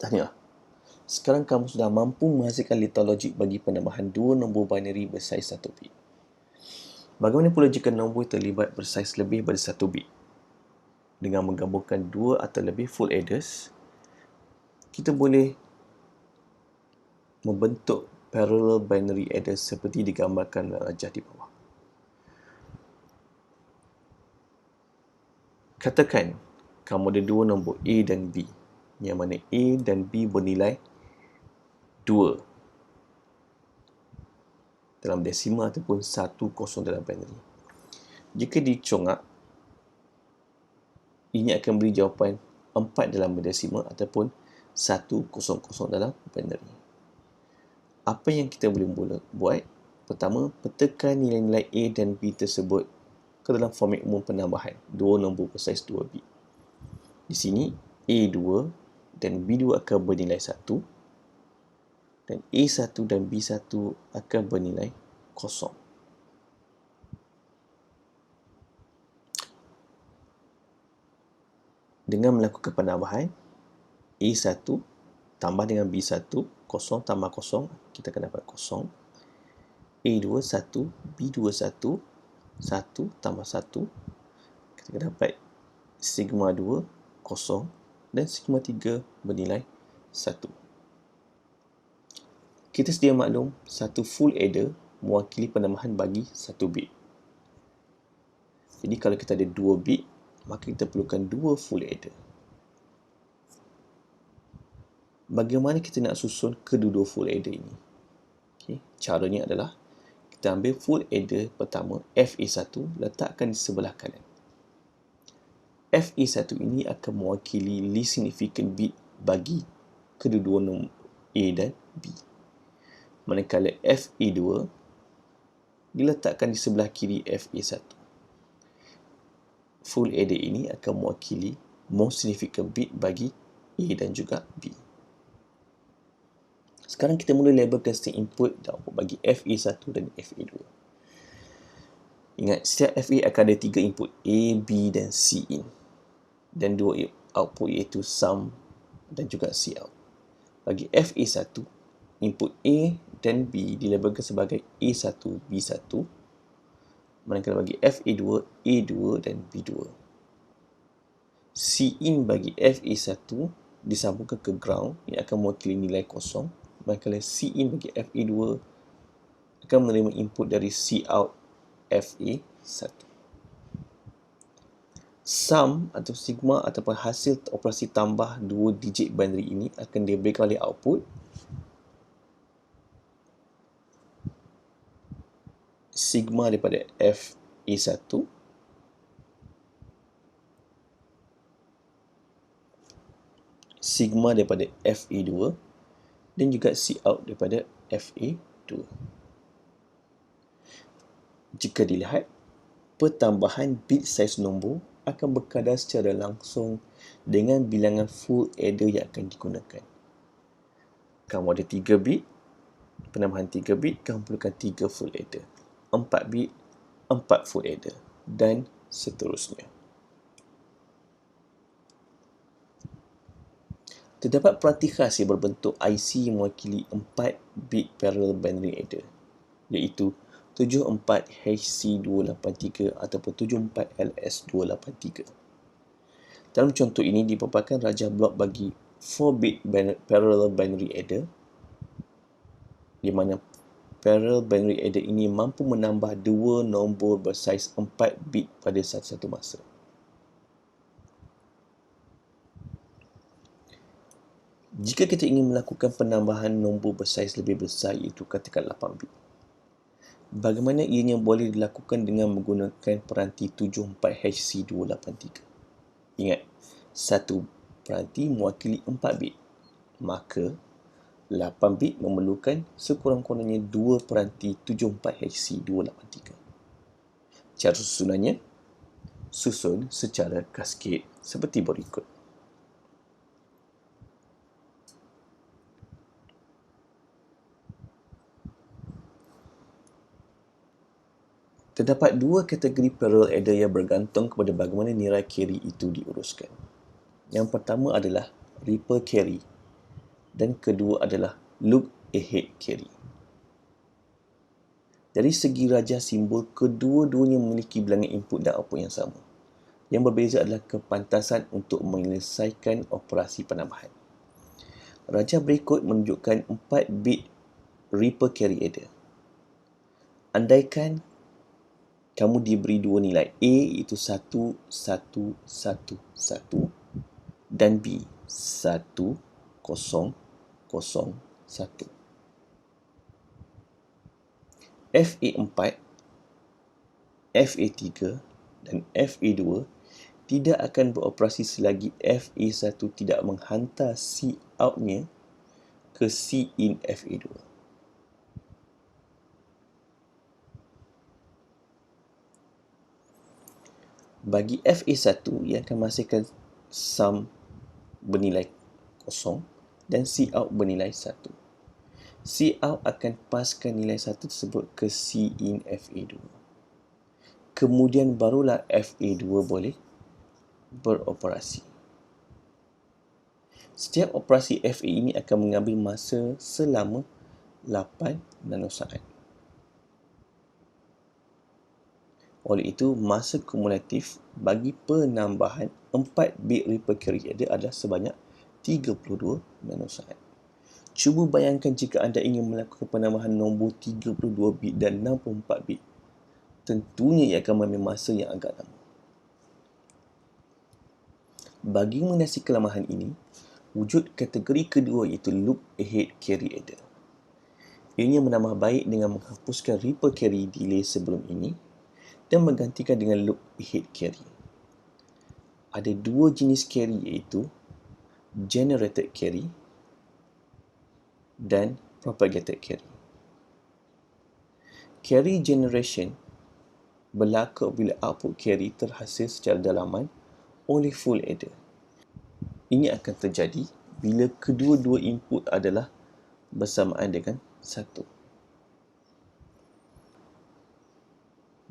Tahniah. Sekarang kamu sudah mampu menghasilkan letter logik bagi penambahan dua nombor binary bersaiz 1 bit. Bagaimana pula jika nombor terlibat bersaiz lebih dari 1 bit? Dengan menggabungkan dua atau lebih full adders, kita boleh membentuk parallel binary adders seperti digambarkan dalam rajah di bawah. Katakan kamu ada dua nombor A dan B, yang mana A dan B bernilai 2 dalam desimal ataupun 10 dalam binary. Jika dicongak, ini akan beri jawapan 4 dalam desimal ataupun 100 dalam binary. Apa yang kita boleh buat? Pertama, petakan nilai-nilai A dan B tersebut ke dalam format umum penambahan dua nombor bersaiz 2 bit. Di sini A2 dan B2 akan bernilai 1 dan A1 dan B1 akan bernilai 0. Dengan melakukan penambahan A1 tambah dengan B1, 0 tambah 0, kita akan dapat 0. A2 1, B2 1, 1 tambah 1, kita akan dapat sigma 2, 0 dan sigma 3 bernilai 1. Kita sedia maklum satu full adder mewakili penambahan bagi 1 bit. Jadi kalau kita ada 2 bit, maka kita perlukan 2 full adder. Bagaimana kita nak susun kedua-dua full adder ini? Okay. Caranya adalah kita ambil full adder pertama, FA1, letakkan di sebelah kanan. FA1 ini akan mewakili least significant bit bagi kedua-dua nombor A dan B. Manakala FA2 diletakkan di sebelah kiri FA1. Full adder ini akan mewakili most significant bit bagi A dan juga B. Sekarang kita mula labelkan setiap input dan output bagi FA1 dan FA2. Ingat, setiap FA akan ada 3 input, A, B dan C in. Dan 2 output iaitu sum dan juga C out. Bagi FA1, input A dan B dilabelkan sebagai A1, B1. Manakala bagi FA2, A2 dan B2. C in bagi FA1 disambungkan ke ground yang akan mewakili nilai 0. Manakala C in bagi FA2 akan menerima input dari C out FA1. Sum atau sigma ataupun hasil operasi tambah dua digit binary ini akan diberikan oleh output sigma daripada FA1 sigma daripada FA2 dan juga C out daripada FA2. Jika dilihat, pertambahan bit saiz nombor akan berkadar secara langsung dengan bilangan full adder yang akan digunakan. Kamu ada 3 bit, penambahan 3 bit, kamu perlukan 3 full adder. 4 bit, 4 full adder, dan seterusnya. Terdapat peranti khas yang berbentuk IC yang mewakili 4 bit parallel binary adder, iaitu 74HC283 ataupun 74LS283. Dalam contoh ini dipaparkan rajah blok bagi 4 bit parallel binary adder, di mana parallel binary adder ini mampu menambah dua nombor bersaiz 4 bit pada satu-satu masa. Jika kita ingin melakukan penambahan nombor bersaiz lebih besar, iaitu katakan 8 bit, bagaimana ianya boleh dilakukan dengan menggunakan peranti 74HC283? Ingat, satu peranti mewakili 4 bit. Maka, 8 bit memerlukan sekurang-kurangnya 2 peranti 74HC283. Cara susunannya, susun secara kaskade seperti berikut. Terdapat dua kategori parallel adder yang bergantung kepada bagaimana nilai carry itu diuruskan. Yang pertama adalah ripple carry, dan kedua adalah look ahead carry. Dari segi rajah simbol, kedua-duanya memiliki bilangan input dan output yang sama. Yang berbeza adalah kepantasan untuk menyelesaikan operasi penambahan. Rajah berikut menunjukkan 4 bit Ripple carry adder. Andaikan kamu diberi dua nilai, A iaitu 1, 1, 1, 1 dan B 1, 0, 0, 1. FA4, FA3 dan FA2 tidak akan beroperasi selagi FA1 tidak menghantar C out-nya ke C in FA2. Bagi FA1 yang akan menghasilkan sum bernilai 0 dan C out bernilai 1. C out akan paskan nilai 1 tersebut ke C in FA2. Kemudian barulah FA2 boleh beroperasi. Setiap operasi FA ini akan mengambil masa selama 8 nanosaat. Oleh itu, masa kumulatif bagi penambahan 4 bit Ripple carry adder adalah sebanyak 32 nanosaat. Cuba bayangkan jika anda ingin melakukan penambahan nombor 32 bit dan 64 bit. Tentunya ia akan mengambil masa yang agak lama. Bagi mengatasi kelemahan ini, wujud kategori kedua iaitu look ahead carry adder. Ianya menambah baik dengan menghapuskan Ripple carry delay sebelum ini dan menggantikan dengan look ahead carry. Ada dua jenis carry iaitu generated carry dan propagated carry. Carry generation berlaku bila output carry terhasil secara dalaman oleh full adder. Ini akan terjadi bila kedua-dua input adalah bersamaan dengan 1.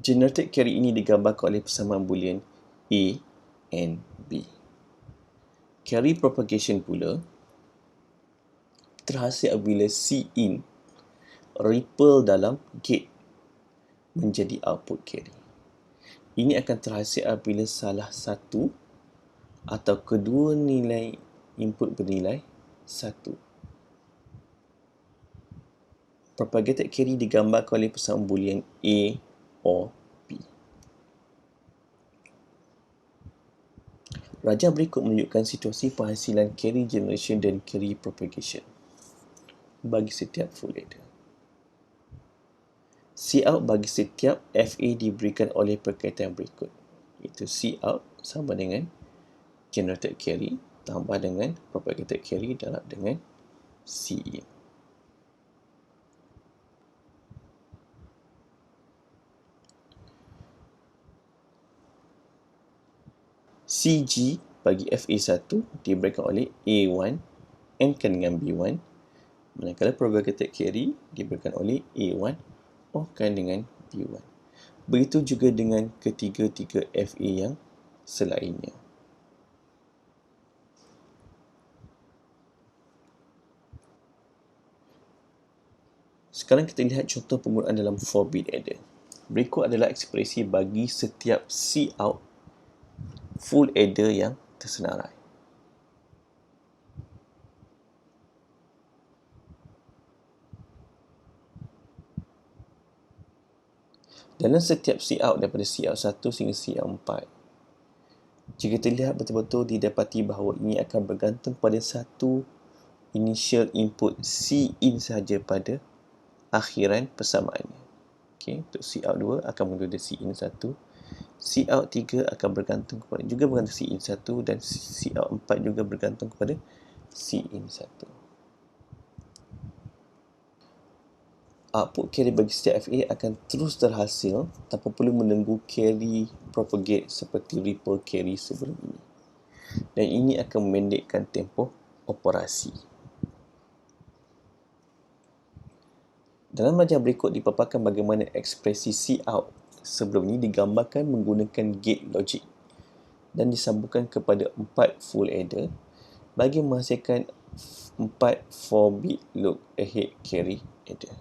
Generated carry ini digambarkan oleh persamaan boolean A and B. Carry propagation pula terhasil apabila C in ripple dalam gate menjadi output carry. Ini akan terhasil apabila salah satu atau kedua nilai input bernilai 1. Propagated carry digambarkan oleh persamaan boolean A or B. Rajah berikut menunjukkan situasi penghasilan carry generation dan carry propagation bagi setiap full adder. Cout bagi setiap FA diberikan oleh perkaitan berikut, iaitu Cout sama dengan generated carry tambah dengan propagated carry darab dengan Cin. CG bagi FA1 diberikan oleh A1 M-kan dengan B1, manakala propagated carry diberikan oleh A1 O-kan dengan B1. Begitu juga dengan ketiga-tiga FA yang selainnya. Sekarang kita lihat contoh penggunaan dalam 4-bit adder. Berikut adalah ekspresi bagi setiap Cout full adder yang tersenarai. Dalam setiap Cout daripada Cout 1 sehingga Cout 4, jika terlihat betul-betul didapati bahawa ini akan bergantung pada satu initial input Cin sahaja pada akhiran persamaannya. Okey, untuk Cout 2 akan menggunakan Cin 1, Cout 3 akan bergantung kepada Cin 1 dan Cout 4 juga bergantung kepada Cin 1. Output carry bagi setiap FA akan terus terhasil tanpa perlu menunggu carry propagate seperti ripple carry sebelum ini. Dan ini akan memendekkan tempoh operasi. Dalam rajah berikut dipaparkan bagaimana ekspresi Cout sebelum ini digambarkan menggunakan gate logic dan disambungkan kepada 4 full adder bagi menghasilkan 4 4-bit look ahead carry adder.